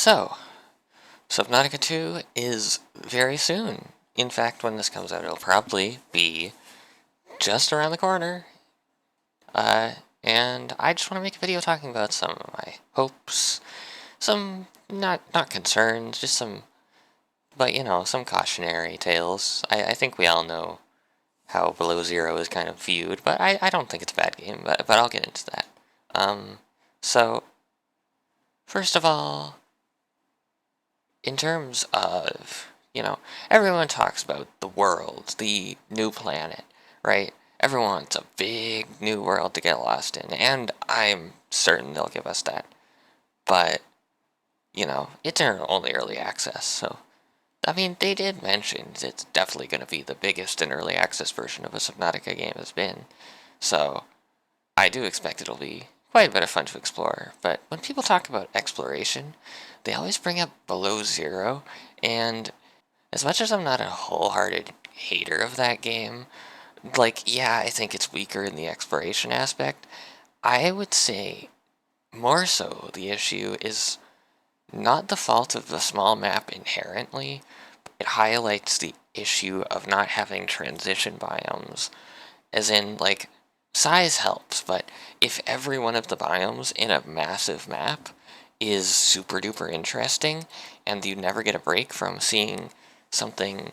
So, Subnautica 2 is very soon. In fact, when this comes out, it'll probably be just around the corner. Uh, and I just want to make a video talking about some of my hopes, some not concerns, just some, but some cautionary tales. I think we all know how Below Zero is kind of viewed, but I don't think it's a bad game, but I'll get into that. Um, so, first of all, in terms of, everyone talks about the world, the new planet, right? Everyone wants a big new world to get lost in, and I'm certain they'll give us that. But, it's only early access, so, I mean, they did mention it's definitely going to be the biggest and early access version of a Subnautica game has been. So, I do expect it'll be quite a bit of fun to explore, but when people talk about exploration, they always bring up Below Zero, and as much as I'm not a wholehearted hater of that game, like, yeah, I think it's weaker in the exploration aspect, I would say more so the issue is not the fault of the small map inherently. It highlights the issue of not having transition biomes, as in, like, size helps, but if every one of the biomes in a massive map is super duper interesting, and you never get a break from seeing something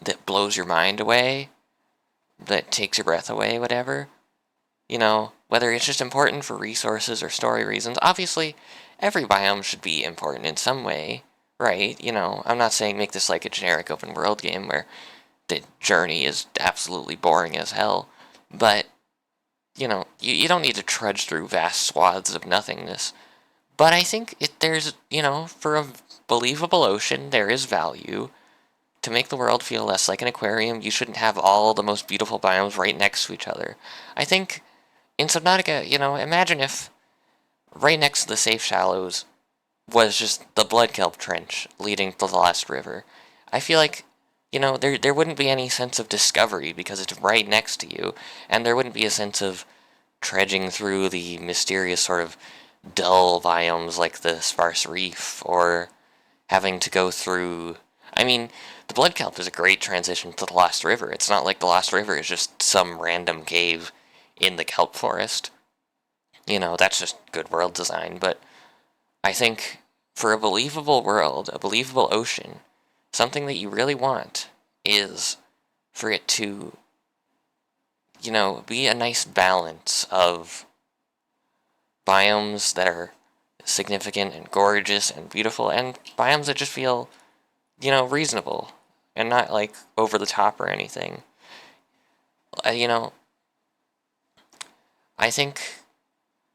that blows your mind away, that takes your breath away, whatever, whether it's just important for resources or story reasons, obviously every biome should be important in some way, right? I'm not saying make this like a generic open world game where the journey is absolutely boring as hell, but you don't need to trudge through vast swaths of nothingness. But I think there's, for a believable ocean, there is value. To make the world feel less like an aquarium, you shouldn't have all the most beautiful biomes right next to each other. I think in Subnautica, imagine if right next to the safe shallows was just the Blood Kelp Trench leading to the Lost River. I feel like, there wouldn't be any sense of discovery because it's right next to you, and there wouldn't be a sense of trudging through the mysterious sort of dull biomes like the Sparse Reef, or having to go through. I mean, the Blood Kelp is a great transition to the Lost River. It's not like the Lost River is just some random cave in the kelp forest. That's just good world design, but I think for a believable world, a believable ocean, something that you really want is for it to, be a nice balance of biomes that are significant and gorgeous and beautiful, and biomes that just feel, reasonable and not like over the top or anything. Uh, you know, I think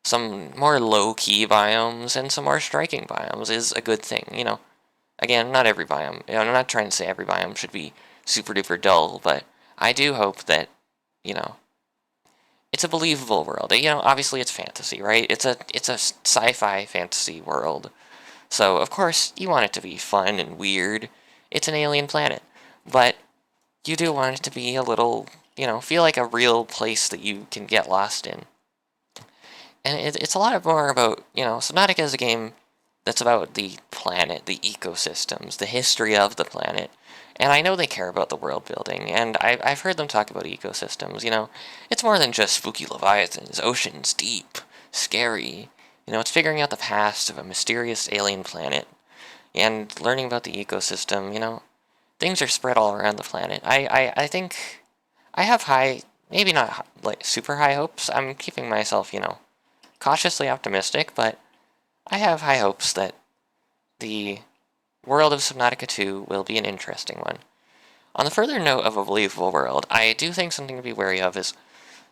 some more low-key biomes and some more striking biomes is a good thing, Again, not every biome. I'm not trying to say every biome should be super duper dull, but I do hope that, you know, it's a believable world. Obviously it's fantasy, right? It's a sci-fi fantasy world. So, of course, you want it to be fun and weird. It's an alien planet. But you do want it to be a little, feel like a real place that you can get lost in. And it's a lot more about, Subnautica is a game that's about the planet, the ecosystems, the history of the planet. And I know they care about the world building, and I've heard them talk about ecosystems. It's more than just spooky leviathans, oceans deep, scary. It's figuring out the past of a mysterious alien planet and learning about the ecosystem. Things are spread all around the planet. I think I have high, maybe not like super high hopes. I'm keeping myself, cautiously optimistic, but I have high hopes that the world of Subnautica 2 will be an interesting one. On the further note of a believable world, I do think something to be wary of is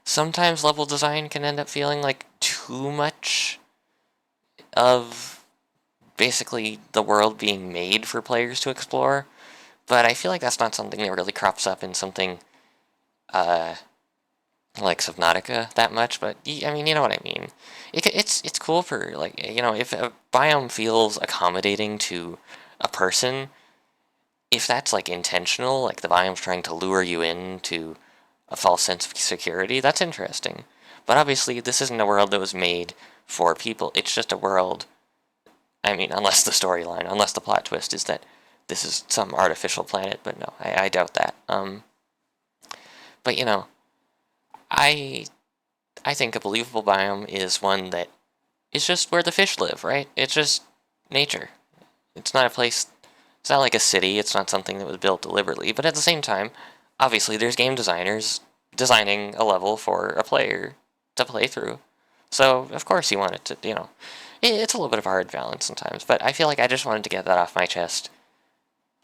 sometimes level design can end up feeling like too much of basically the world being made for players to explore, but I feel like that's not something that really crops up in something uh, like Subnautica that much, but I mean, you know what I mean. It's cool for, like, if a biome feels accommodating to a person, if that's like intentional, like the biome's trying to lure you into a false sense of security, that's interesting. But obviously, this isn't a world that was made for people. It's just a world. mean, unless the storyline, unless the plot twist is that this is some artificial planet, but no, I doubt that. But I I think a believable biome is one that is just where the fish live, right? It's just nature. It's not a place. It's not like a city. It's not something that was built deliberately. But at the same time, obviously, there's game designers designing a level for a player to play through. So of course you want it to, it's a little bit of a hard balance sometimes. But I feel like I just wanted to get that off my chest,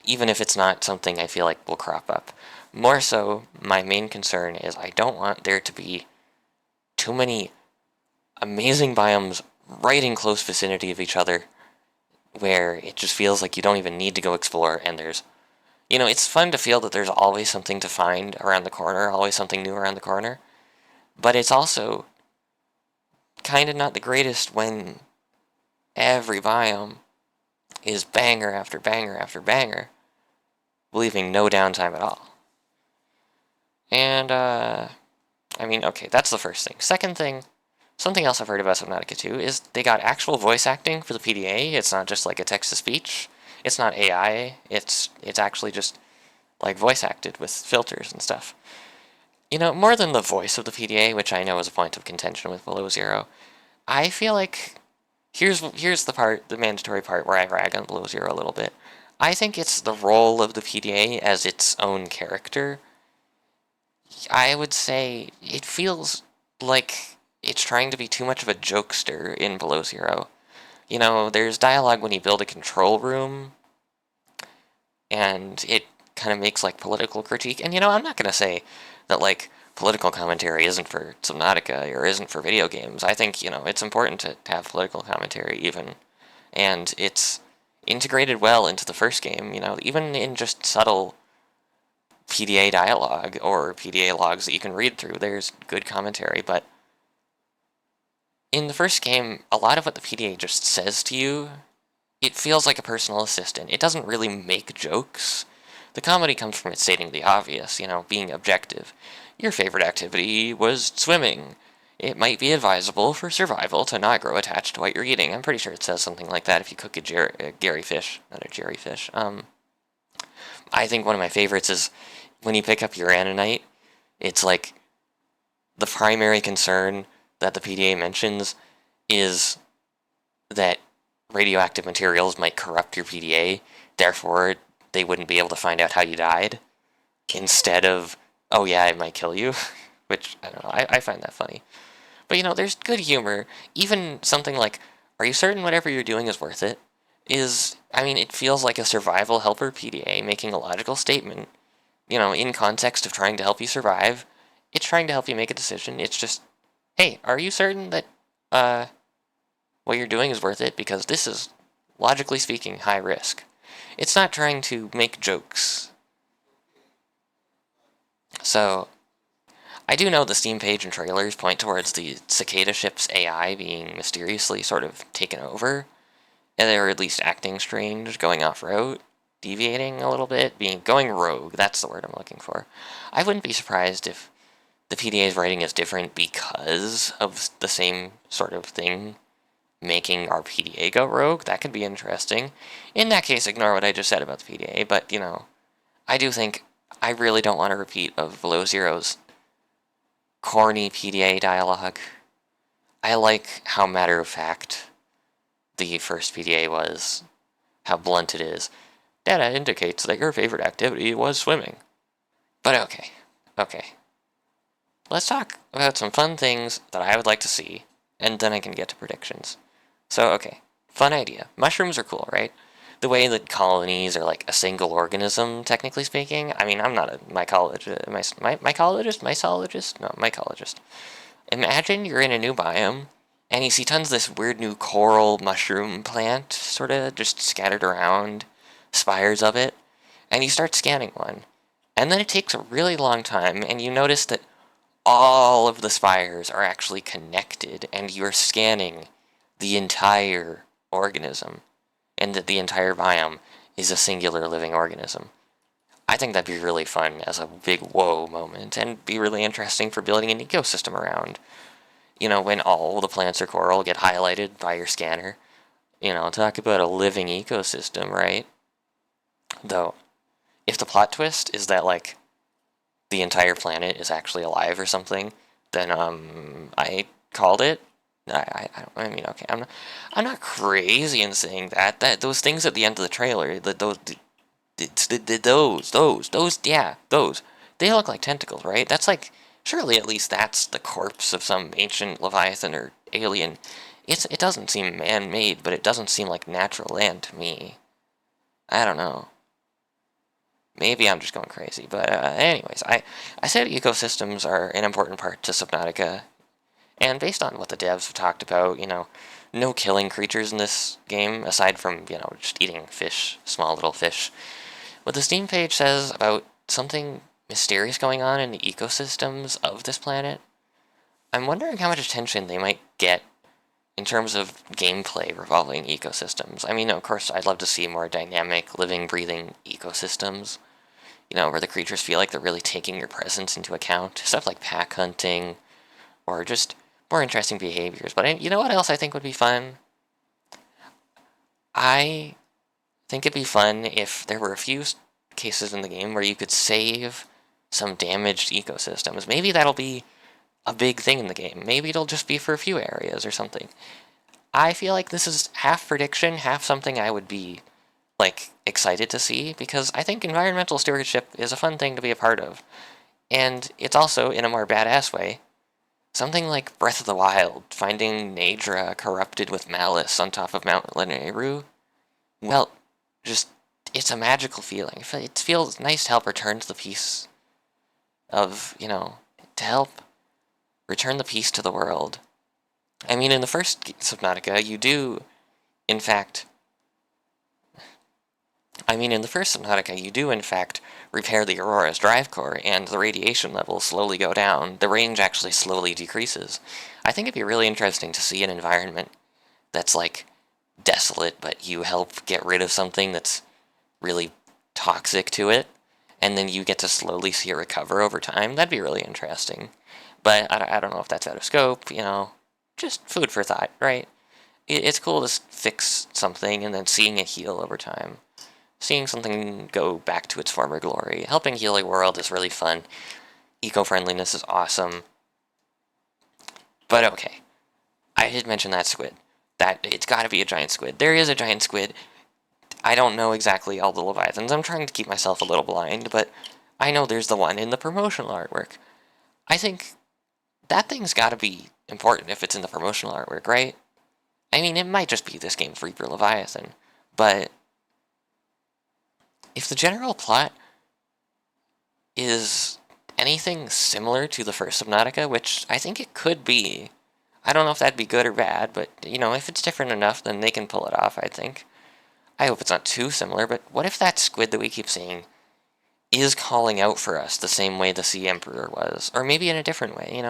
even if it's not something I feel like will crop up. More so, my main concern is I don't want there to be too many amazing biomes right in close vicinity of each other where it just feels like you don't even need to go explore, and it's fun to feel that there's always something to find around the corner, always something new around the corner, but it's also kind of not the greatest when every biome is banger after banger after banger, leaving no downtime at all. And, I mean, okay, that's the first thing. Second thing, something else I've heard about Subnautica 2 is they got actual voice acting for the PDA. It's not just like a text-to-speech. It's not AI. It's actually just like voice acted with filters and stuff. More than the voice of the PDA, which I know is a point of contention with Below Zero, I feel like here's the mandatory part where I rag on Below Zero a little bit. I think it's the role of the PDA as its own character. I would say it feels like it's trying to be too much of a jokester in Below Zero. There's dialogue when you build a control room, and it kind of makes like political critique. And I'm not going to say that like political commentary isn't for Subnautica or isn't for video games. I think, it's important to have political commentary even. And it's integrated well into the first game, even in just subtle PDA dialogue or PDA logs that you can read through, there's good commentary. But in the first game, a lot of what the PDA just says to you, it feels like a personal assistant. It doesn't really make jokes. The comedy comes from it stating the obvious, being objective. Your favorite activity was swimming. It might be advisable for survival to not grow attached to what you're eating. I'm pretty sure it says something like that if you cook a Gary fish, not a Jerry fish. I think one of my favorites is when you pick up your Uranite, it's like the primary concern that the PDA mentions is that radioactive materials might corrupt your PDA, therefore they wouldn't be able to find out how you died, instead of, oh yeah, it might kill you, which, I don't know, I find that funny. But there's good humor. Even something like, are you certain whatever you're doing is worth it? It feels like a survival helper PDA making a logical statement, in context of trying to help you survive. It's trying to help you make a decision. It's just, hey, are you certain that, what you're doing is worth it? Because this is, logically speaking, high risk. It's not trying to make jokes. So, I do know the Steam page and trailers point towards the Cicada ship's AI being mysteriously sort of taken over, and they're at least acting strange, going off-road, deviating a little bit, going rogue. That's the word I'm looking for. I wouldn't be surprised if the PDA's writing is different because of the same sort of thing making our PDA go rogue. That could be interesting. In that case, ignore what I just said about the PDA, but, I do think I really don't want a repeat of Below Zero's corny PDA dialogue. I like how matter-of-fact the first PDA was, how blunt it is. Data indicates that your favorite activity was swimming. But okay. Let's talk about some fun things that I would like to see, and then I can get to predictions. So, okay, fun idea. Mushrooms are cool, right? The way that colonies are like a single organism, technically speaking. I mean, I'm not a mycologist. Mycologist? No, mycologist. Imagine you're in a new biome, and you see tons of this weird new coral mushroom plant, sort of just scattered around, spires of it, and you start scanning one. And then it takes a really long time, and you notice that all of the spires are actually connected, and you're scanning the entire organism, and that the entire biome is a singular living organism. I think that'd be really fun as a big whoa moment, and be really interesting for building an ecosystem around. When all the plants or coral get highlighted by your scanner, talk about a living ecosystem, right? Though, if the plot twist is that, like, the entire planet is actually alive or something, then, I called it. I mean, okay, I'm not crazy in saying that those things at the end of the trailer, yeah, those, they look like tentacles, right? That's like, surely at least that's the corpse of some ancient leviathan or alien. It doesn't seem man-made, but it doesn't seem like natural land to me. I don't know. Maybe I'm just going crazy, but anyways, I said ecosystems are an important part to Subnautica, and based on what the devs have talked about, no killing creatures in this game, aside from, just eating fish, small little fish. What the Steam page says about something mysterious going on in the ecosystems of this planet, I'm wondering how much attention they might get in terms of gameplay revolving ecosystems. I mean, of course, I'd love to see more dynamic, living, breathing ecosystems, where the creatures feel like they're really taking your presence into account. Stuff like pack hunting, or just more interesting behaviors. But you know what else I think would be fun? I think it'd be fun if there were a few cases in the game where you could save some damaged ecosystems. Maybe that'll be a big thing in the game. Maybe it'll just be for a few areas or something. I feel like this is half prediction, half something I would be, like, excited to see, because I think environmental stewardship is a fun thing to be a part of. And it's also, in a more badass way, something like Breath of the Wild, finding Nadra corrupted with malice on top of Mount Lanayru. Well, just, it's a magical feeling. It feels nice to help return to the peace of, to help return the peace to the world. I mean, in the first Subnautica, you do, in fact, repair the Aurora's drive core, and the radiation levels slowly go down. The range actually slowly decreases. I think it'd be really interesting to see an environment that's, like, desolate, but you help get rid of something that's really toxic to it, and then you get to slowly see it recover over time. That'd be really interesting. But I don't know if that's out of scope, just food for thought, right? It's cool to fix something and then seeing it heal over time. Seeing something go back to its former glory. Helping heal a world is really fun. Eco-friendliness is awesome. But okay, I did mention that squid. That it's got to be a giant squid. There is a giant squid. I don't know exactly all the leviathans. I'm trying to keep myself a little blind, but I know there's the one in the promotional artwork. I think that thing's got to be important if it's in the promotional artwork, right? I mean, it might just be this game's Reaper Leviathan, but if the general plot is anything similar to the first Subnautica, which I think it could be, I don't know if that'd be good or bad, but, if it's different enough, then they can pull it off, I think. I hope it's not too similar, but what if that squid that we keep seeing is calling out for us the same way the Sea Emperor was? Or maybe in a different way,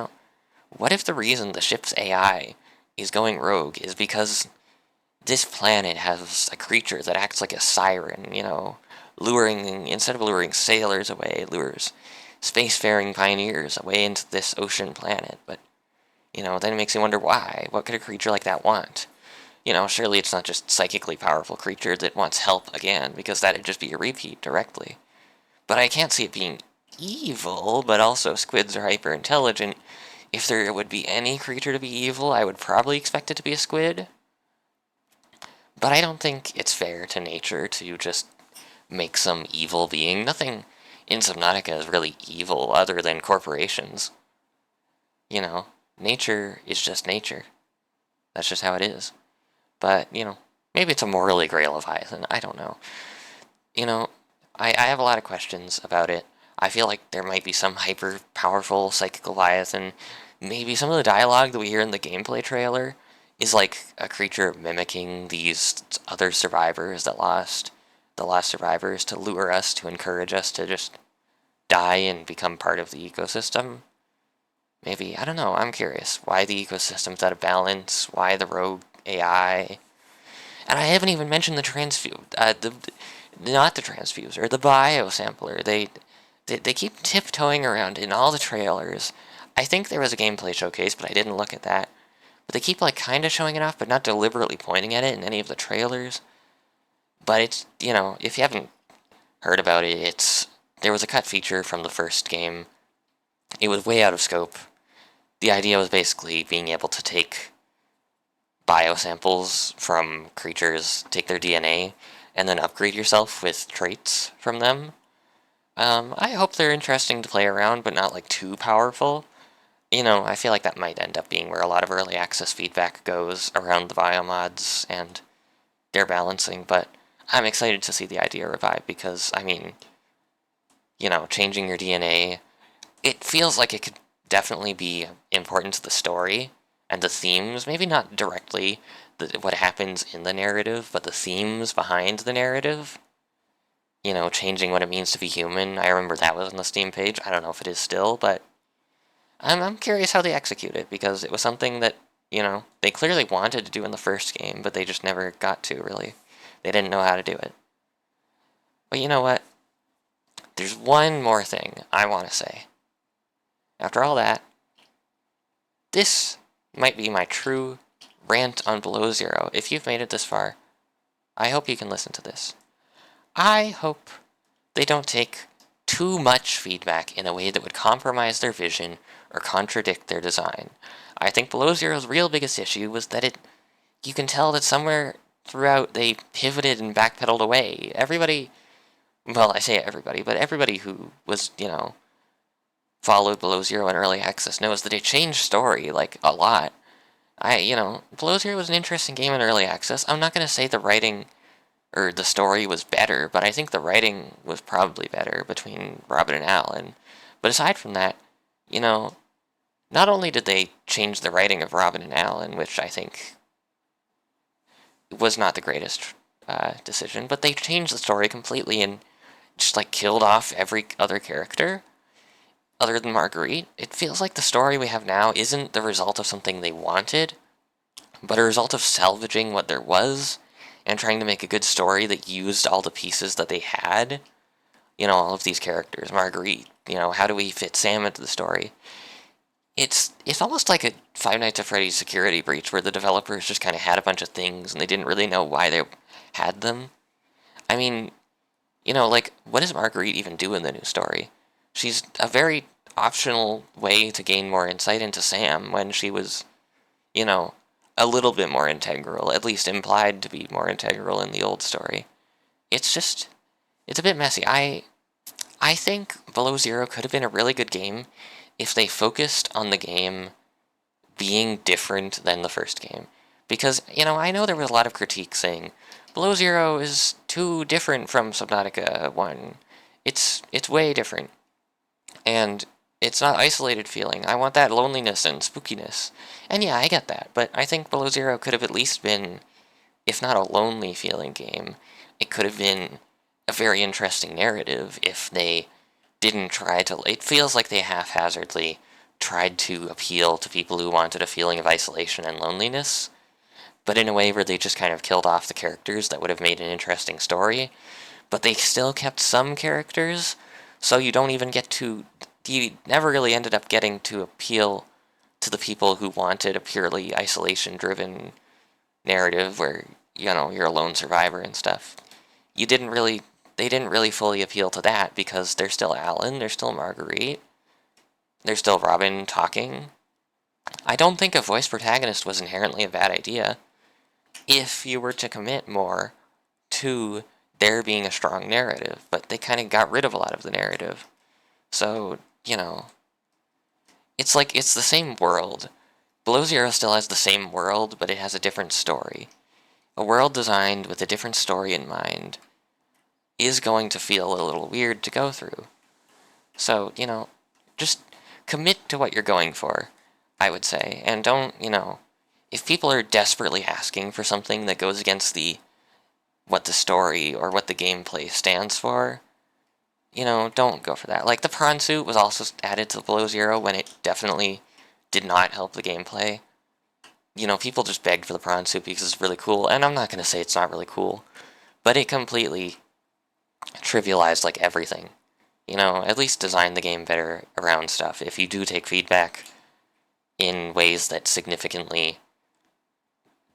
What if the reason the ship's AI is going rogue is because this planet has a creature that acts like a siren, instead of luring sailors away, lures spacefaring pioneers away into this ocean planet. But, then it makes me wonder why. What could a creature like that want? Surely it's not just psychically powerful creature that wants help again, because that'd just be a repeat directly. But I can't see it being evil, but also squids are hyper-intelligent. If there would be any creature to be evil, I would probably expect it to be a squid. But I don't think it's fair to nature to just make some evil being. Nothing in Subnautica is really evil other than corporations. Nature is just nature. That's just how it is. But, maybe it's a morally gray Leviathan. I don't know. I have a lot of questions about it. I feel like there might be some hyper-powerful psychic Leviathan. Maybe some of the dialogue that we hear in the gameplay trailer is like a creature mimicking these other survivors that lost, the lost survivors, to lure us, to encourage us to just die and become part of the ecosystem. Maybe, I don't know, I'm curious. Why the ecosystem's out of balance? Why the rogue AI? And I haven't even mentioned the not the transfuser, the biosampler. They keep tiptoeing around in all the trailers. I think there was a gameplay showcase, but I didn't look at that. They keep, like, kind of showing it off, but not deliberately pointing at it in any of the trailers. But it's, if you haven't heard about it, there was a cut feature from the first game. It was way out of scope. The idea was basically being able to take biosamples from creatures, take their DNA, and then upgrade yourself with traits from them. I hope they're interesting to play around, but not, like, too powerful. I feel like that might end up being where a lot of early access feedback goes around the biomods and their balancing, but I'm excited to see the idea revive because, I mean, changing your DNA, it feels like it could definitely be important to the story and the themes, maybe not directly what happens in the narrative, but the themes behind the narrative. Changing what it means to be human. I remember that was on the Steam page. I don't know if it is still, but I'm curious how they execute it, because it was something that, they clearly wanted to do in the first game, but they just never got to, really. They didn't know how to do it. But you know what? There's one more thing I want to say. After all that, this might be my true rant on Below Zero. If you've made it this far, I hope you can listen to this. I hope they don't take too much feedback in a way that would compromise their vision or contradict their design. I think Below Zero's real biggest issue was that you can tell that somewhere throughout they pivoted and backpedaled away. Everybody, well, I say everybody, but everybody who was, followed Below Zero in early access knows that it changed story, like, a lot. Below Zero was an interesting game in early access. I'm not going to say the writing or the story was better, but I think the writing was probably better between Robin and Alan. But aside from that, not only did they change the writing of Robin and Alan, which I think was not the greatest decision, but they changed the story completely and just, like, killed off every other character other than Marguerite. It feels like the story we have now isn't the result of something they wanted, but a result of salvaging what there was and trying to make a good story that used all the pieces that they had. All of these characters, Marguerite, how do we fit Sam into the story? It's almost like a Five Nights at Freddy's security breach where the developers just kind of had a bunch of things and they didn't really know why they had them. I mean, like, what does Marguerite even do in the new story? She's a very optional way to gain more insight into Sam when she was, a little bit more integral, at least implied to be more integral in the old story. It's a bit messy. I think Below Zero could have been a really good game if they focused on the game being different than the first game. Because, I know there was a lot of critique saying, Below Zero is too different from Subnautica 1. It's way different. And it's not isolated feeling. I want that loneliness and spookiness. And yeah, I get that, but I think Below Zero could have at least been, if not a lonely feeling game, it could have been a very interesting narrative if they didn't try to... It feels like they haphazardly tried to appeal to people who wanted a feeling of isolation and loneliness, but in a way where they just kind of killed off the characters that would have made an interesting story, but they still kept some characters, so you don't even get to... You never really ended up getting to appeal to the people who wanted a purely isolation-driven narrative where, you're a lone survivor and stuff. They didn't really fully appeal to that because there's still Alan, there's still Marguerite, there's still Robin talking. I don't think a voice protagonist was inherently a bad idea if you were to commit more to there being a strong narrative, but they kind of got rid of a lot of the narrative. So, it's like, it's the same world. Below Zero still has the same world, but it has a different story. A world designed with a different story in mind is going to feel a little weird to go through. So, just commit to what you're going for, I would say. And don't, if people are desperately asking for something that goes against what the story or what the gameplay stands for, don't go for that. Like, the prawn suit was also added to Below Zero when it definitely did not help the gameplay. People just begged for the prawn suit because it's really cool, and I'm not going to say it's not really cool, but it completely trivialized, like, everything. At least design the game better around stuff. If you do take feedback in ways that significantly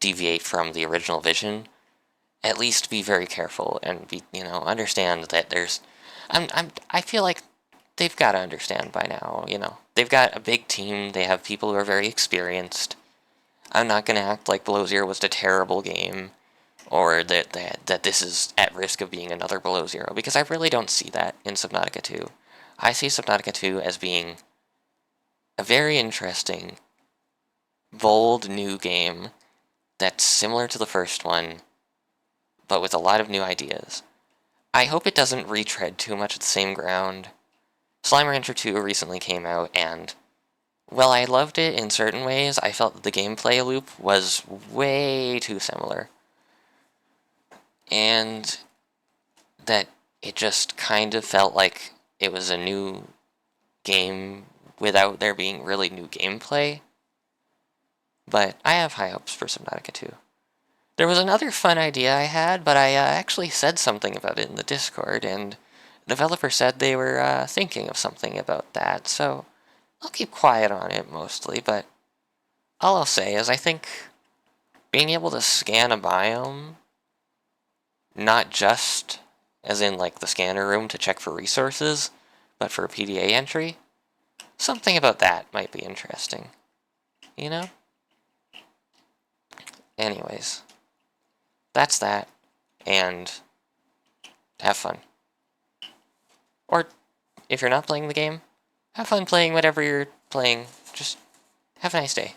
deviate from the original vision, at least be very careful and be, understand that there's, I feel like they've got to understand by now, they've got a big team, they have people who are very experienced. I'm not going to act like Below Zero was a terrible game, or that this is at risk of being another Below Zero, because I really don't see that in Subnautica 2. I see Subnautica 2 as being a very interesting, bold new game that's similar to the first one, but with a lot of new ideas. I hope it doesn't retread too much of the same ground. Slime Rancher 2 recently came out, and while I loved it in certain ways, I felt that the gameplay loop was way too similar. And that it just kind of felt like it was a new game without there being really new gameplay. But I have high hopes for Subnautica 2. There was another fun idea I had, but I actually said something about it in the Discord, and the developer said they were thinking of something about that, so I'll keep quiet on it mostly, but all I'll say is I think being able to scan a biome, not just as in like the scanner room to check for resources, but for a PDA entry, something about that might be interesting, you know? Anyways, that's that, and have fun. Or, if you're not playing the game, have fun playing whatever you're playing. Just have a nice day.